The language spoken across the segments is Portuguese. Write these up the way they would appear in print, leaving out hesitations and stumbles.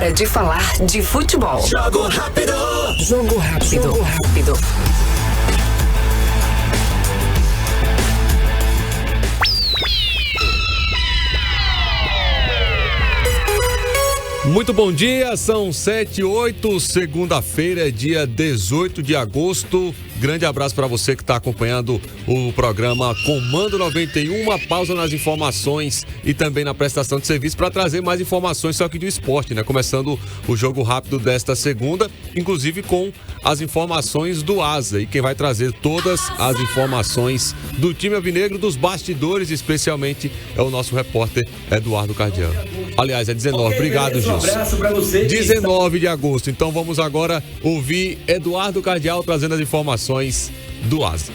Hora de falar de futebol. Jogo rápido. Jogo rápido. Jogo rápido. Muito bom dia, são 7h08, segunda-feira, dia 18 de agosto. Grande abraço para você que está acompanhando o programa Comando 91, uma pausa nas informações e também na prestação de serviço para trazer mais informações, só que do esporte, né? Começando o jogo rápido desta segunda, inclusive com as informações do Asa. E quem vai trazer todas as informações do time alvinegro, dos bastidores, especialmente, é o nosso repórter Eduardo Cardiano. Aliás, é 19, obrigado, Gilson. Um abraço para você. 19 de agosto, então vamos agora ouvir Eduardo Cardial trazendo as informações do Asa.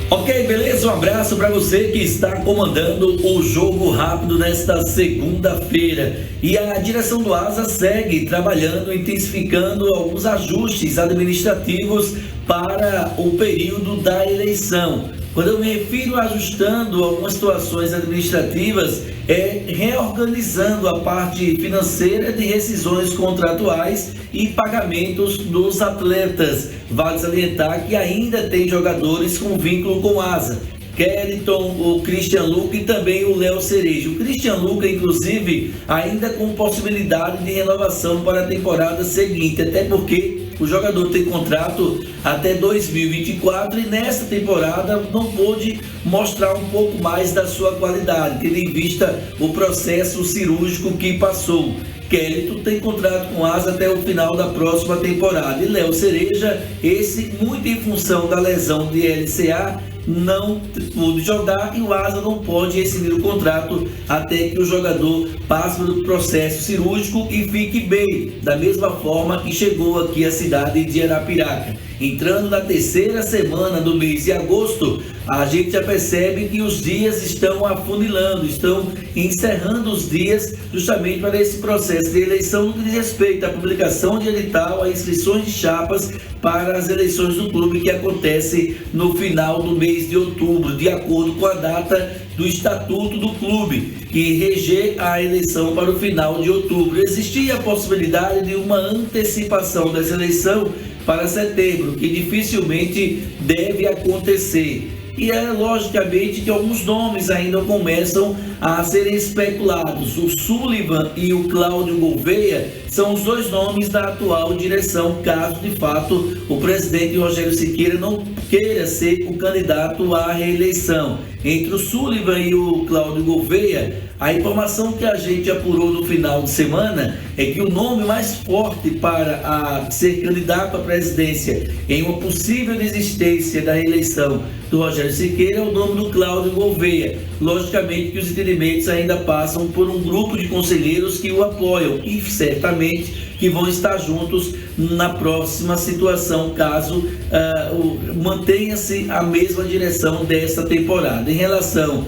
Ok, beleza? Um abraço para você que está comandando o jogo rápido nesta segunda-feira. E a direção do Asa segue trabalhando, intensificando alguns ajustes administrativos para o período da eleição. Quando eu me refiro a ajustando algumas situações administrativas, é reorganizando a parte financeira de rescisões contratuais e pagamentos dos atletas. Vale salientar que ainda tem jogadores com vínculo com Asa. Kellyton, o Christian Luca e também o Léo Cerejo. O Christian Luca, inclusive, ainda com possibilidade de renovação para a temporada seguinte, até porque o jogador tem contrato até 2024 e nessa temporada não pôde mostrar um pouco mais da sua qualidade, tendo em vista o processo cirúrgico que passou. Kellyton tem contrato com Asa até o final da próxima temporada. E Léo Cereja, esse muito em função da lesão de LCA, não pôde jogar e o Asa não pode rescindir o contrato até que o jogador passe pelo processo cirúrgico e fique bem, da mesma forma que chegou aqui à cidade de Arapiraca. Entrando na terceira semana do mês de agosto, a gente já percebe que os dias estão afunilando, estão encerrando os dias justamente para esse processo de eleição no que diz respeito à publicação de edital, a inscrições de chapas para as eleições do clube que acontece no final do mês de outubro, de acordo com a data do estatuto do clube, que rege a eleição para o final de outubro. Existia a possibilidade de uma antecipação dessa eleição para setembro, que dificilmente deve acontecer. E é logicamente que alguns nomes ainda começam a serem especulados. O Sullivan e o Cláudio Gouveia são os dois nomes da atual direção, caso de fato o presidente Rogério Siqueira não queira ser o candidato à reeleição. Entre o Sullivan e o Cláudio Gouveia, a informação que a gente apurou no final de semana é que o nome mais forte para ser candidato à presidência em uma possível desistência da reeleição do Rogério Siqueira é o nome do Cláudio Gouveia. Logicamente que os entendimentos ainda passam por um grupo de conselheiros que o apoiam e certamente que vão estar juntos na próxima situação, caso mantenha-se a mesma direção desta temporada. Em relação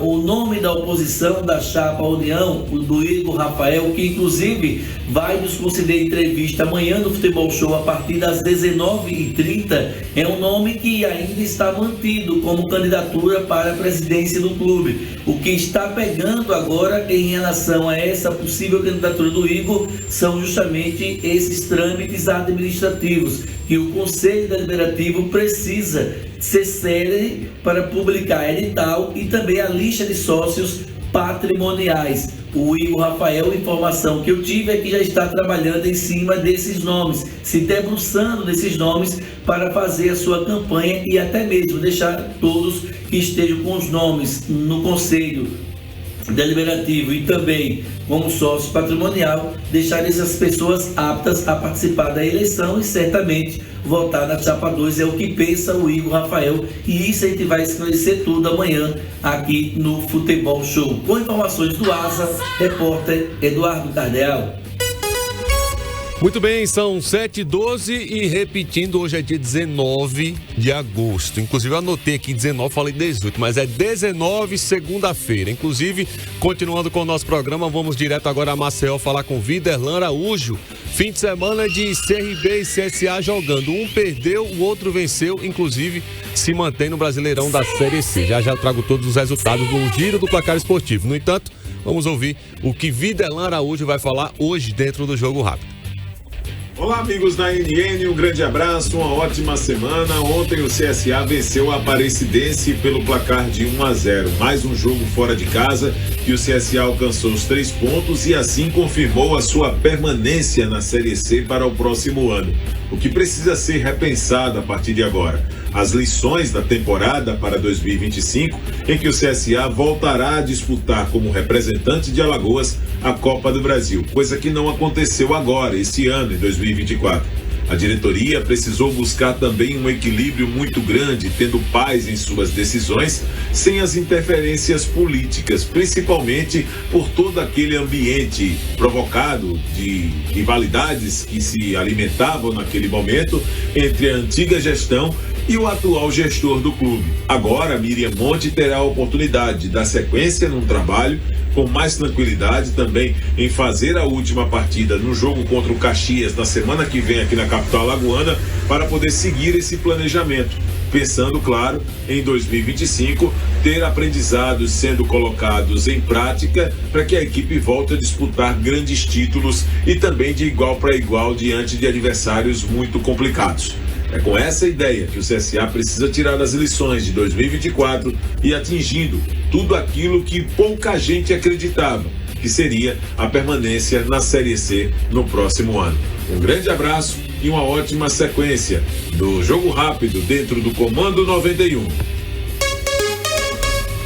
o nome da oposição da chapa União, o do Igor Rafael, que inclusive vai nos conceder entrevista amanhã no Futebol Show a partir das 19h30, é um nome que ainda está mantido como candidatura para a presidência do clube. O que está pegando agora em relação a essa possível candidatura do Igor são justamente esses trâmites administrativos que o Conselho Deliberativo precisa ser célere para publicar edital e também a lista de sócios patrimoniais. O Igor Rafael, informação que eu tive é que já está trabalhando em cima desses nomes, se debruçando nesses nomes para fazer a sua campanha e até mesmo deixar todos que estejam com os nomes no Conselho Deliberativo e também como sócio patrimonial, deixar essas pessoas aptas a participar da eleição e certamente votar na chapa 2, é o que pensa o Igor Rafael, e isso a gente vai esclarecer tudo amanhã aqui no Futebol Show. Com informações do Asa, repórter Eduardo Cardial. Muito bem, são 7h12 e repetindo, hoje é dia 19 de agosto. Inclusive eu anotei aqui 19, falei 18, mas é 19, segunda-feira. Inclusive, continuando com o nosso programa, vamos direto agora a Maceió falar com Viderlan Araújo. Fim de semana de CRB e CSA jogando. Um perdeu, o outro venceu, inclusive se mantém no Brasileirão da Série C. Já trago todos os resultados do giro do placar esportivo. No entanto, Vamos ouvir o que Videlan Araújo vai falar hoje dentro do Jogo Rápido. Olá, amigos da NN, um grande abraço, uma ótima semana. Ontem o CSA venceu a Aparecidense pelo placar de 1-0. Mais um jogo fora de casa e o CSA alcançou os 3 pontos e assim confirmou a sua permanência na Série C para o próximo ano. O que precisa ser repensado a partir de agora? As lições da temporada para 2025, em que o CSA voltará a disputar como representante de Alagoas a Copa do Brasil, coisa que não aconteceu agora, esse ano, em 2024. A diretoria precisou buscar também um equilíbrio muito grande, tendo paz em suas decisões, sem as interferências políticas, principalmente por todo aquele ambiente provocado de rivalidades que se alimentavam naquele momento entre a antiga gestão e o atual gestor do clube. Agora, Miriam Monte terá a oportunidade de dar sequência num trabalho com mais tranquilidade também em fazer a última partida no jogo contra o Caxias na semana que vem aqui na capital alagoana para poder seguir esse planejamento. Pensando, claro, em 2025, ter aprendizados sendo colocados em prática para que a equipe volte a disputar grandes títulos e também de igual para igual diante de adversários muito complicados. É com essa ideia que o CSA precisa tirar as lições de 2024 e atingindo tudo aquilo que pouca gente acreditava, que seria a permanência na Série C no próximo ano. Um grande abraço e uma ótima sequência do Jogo Rápido dentro do Comando 91.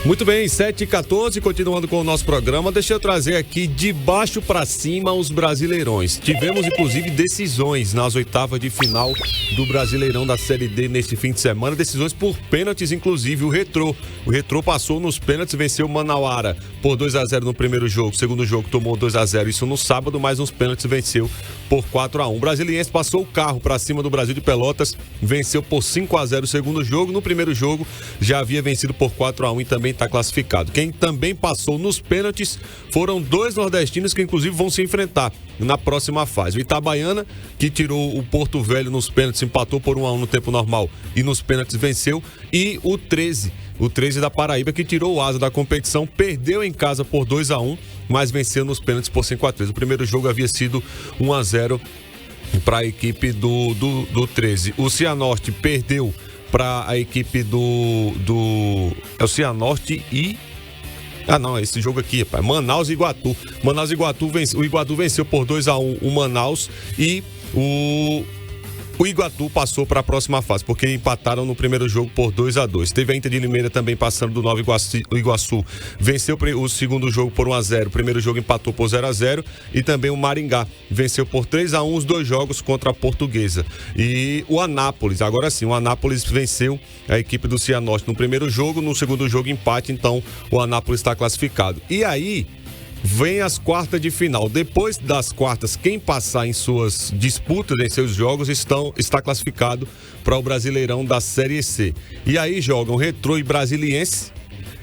Muito bem, 7h14, continuando com o nosso programa, deixa eu trazer aqui de baixo para cima os Brasileirões. Tivemos, inclusive, decisões nas oitavas de final do Brasileirão da Série D neste fim de semana, decisões por pênaltis, inclusive o Retrô passou nos pênaltis, venceu o Manauara por 2-0 no primeiro jogo, segundo jogo tomou 2-0, isso no sábado, mas nos pênaltis venceu por 4-1. O Brasiliense passou o carro para cima do Brasil de Pelotas, venceu por 5-0 o segundo jogo, no primeiro jogo já havia vencido por 4-1 e também está classificado. Quem também passou nos pênaltis foram 2 nordestinos que inclusive vão se enfrentar na próxima fase. O Itabaiana, que tirou o Porto Velho nos pênaltis, empatou por 1-1 no tempo normal e nos pênaltis venceu, e o 13 da Paraíba, que tirou o asa da competição, perdeu em casa por 2-1, mas venceu nos pênaltis por 5-3. O primeiro jogo havia sido 1-0 para a equipe do 13. O Cianorte perdeu para a equipe é o Cianorte e... esse jogo aqui, rapaz. Manaus e Iguatu. O Iguatu venceu por 2-1 o Manaus e o Iguatu passou para a próxima fase, porque empataram no primeiro jogo por 2-2. Teve a Inter de Limeira também passando do Nova Iguaçu. Venceu o segundo jogo por 1-0. O primeiro jogo empatou por 0-0. E também o Maringá venceu por 3-1 os 2 jogos contra a Portuguesa. E o Anápolis, agora sim, o Anápolis venceu a equipe do Cianorte no primeiro jogo. No segundo jogo, empate. Então, o Anápolis está classificado. E aí vem as quartas de final. Depois das quartas, quem passar em suas disputas, em seus jogos, está classificado para o Brasileirão da Série C. E aí jogam Retrô e Brasiliense,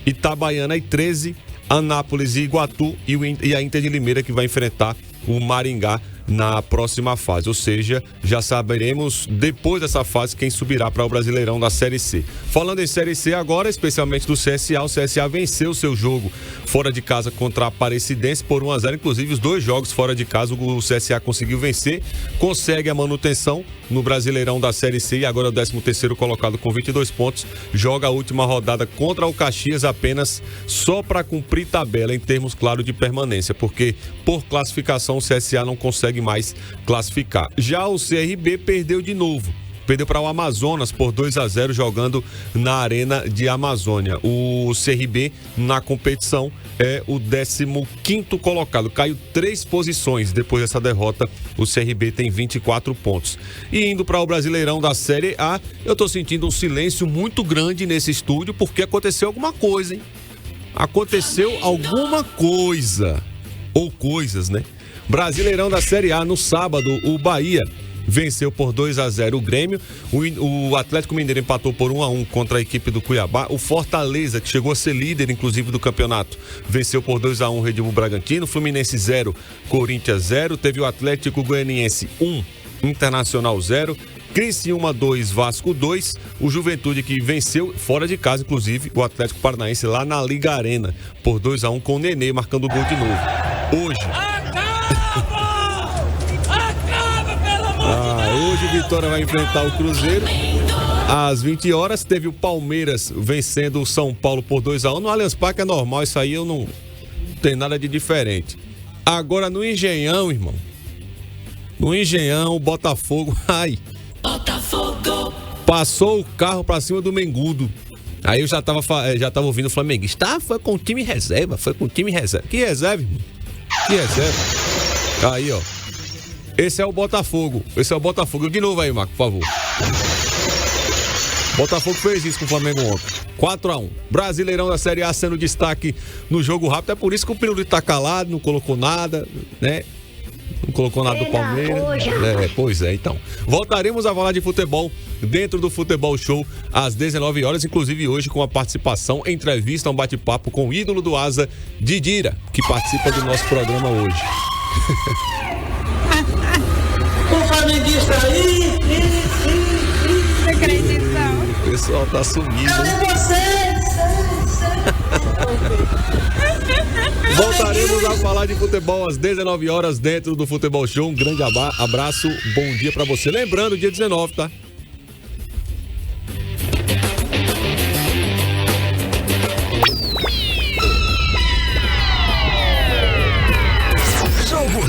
Itabaiana e 13, Anápolis e Iguatu e a Inter de Limeira, que vai enfrentar o Maringá na próxima fase, ou seja, já saberemos depois dessa fase quem subirá para o Brasileirão da Série C. Falando em Série C agora, especialmente do CSA, o CSA venceu seu jogo fora de casa contra a Aparecidense por 1-0, inclusive os 2 jogos fora de casa o CSA conseguiu vencer, consegue a manutenção no Brasileirão da Série C e agora é o 13º colocado com 22 pontos, joga a última rodada contra o Caxias apenas só para cumprir tabela em termos, claro, de permanência, porque por classificação o CSA não consegue mais classificar. Já o CRB perdeu de novo. Perdeu para o Amazonas por 2-0 jogando na Arena de Amazônia. O CRB na competição é o 15º colocado. Caiu 3 posições depois dessa derrota. O CRB tem 24 pontos. E indo para o Brasileirão da Série A, eu tô sentindo um silêncio muito grande nesse estúdio porque aconteceu alguma coisa, hein? Aconteceu alguma coisa. Ou coisas, né? Brasileirão da Série A, no sábado, o Bahia venceu por 2-0 o Grêmio, o Atlético Mineiro empatou por 1-1 contra a equipe do Cuiabá, o Fortaleza, que chegou a ser líder, inclusive, do campeonato, venceu por 2-1 o Red Bull Bragantino, Fluminense 0, Corinthians 0, teve o Atlético Goianiense 1, Internacional 0, Criciúma 2, Vasco 2. O Juventude que venceu fora de casa, inclusive, o Atlético Paranaense lá na Liga Arena, por 2-1 com o Nenê marcando o gol de novo. Hoje. Hoje o Vitória vai enfrentar o Cruzeiro. Às 20 horas teve o Palmeiras vencendo o São Paulo por 2-1. No Allianz Parque é normal, isso aí eu não tem nada de diferente. Agora no Engenhão, irmão. No Engenhão, o Botafogo. Ai. Botafogo. Passou o carro pra cima do Mengudo. Aí eu já tava ouvindo o flamenguista. Foi com o time reserva. Que reserva, irmão? Que reserva? Aí, ó. Esse é o Botafogo. De novo aí, Marco, por favor. Botafogo fez isso com o Flamengo ontem. 4-1. Brasileirão da Série A sendo destaque no jogo rápido. É por isso que o Pirulito tá calado, não colocou nada, né? Não colocou nada do Palmeiras. Pois é, então. Voltaremos a falar de futebol dentro do Futebol Show às 19 horas, inclusive hoje com a participação, entrevista, um bate-papo com o ídolo do Asa, Didira, que participa do nosso programa hoje. O flamenguista aí! Acreditação. O pessoal tá sumindo. Cadê vocês? Voltaremos a falar de futebol às 19 horas dentro do Futebol Show. Um grande abraço, bom dia pra você. Lembrando, dia 19, tá?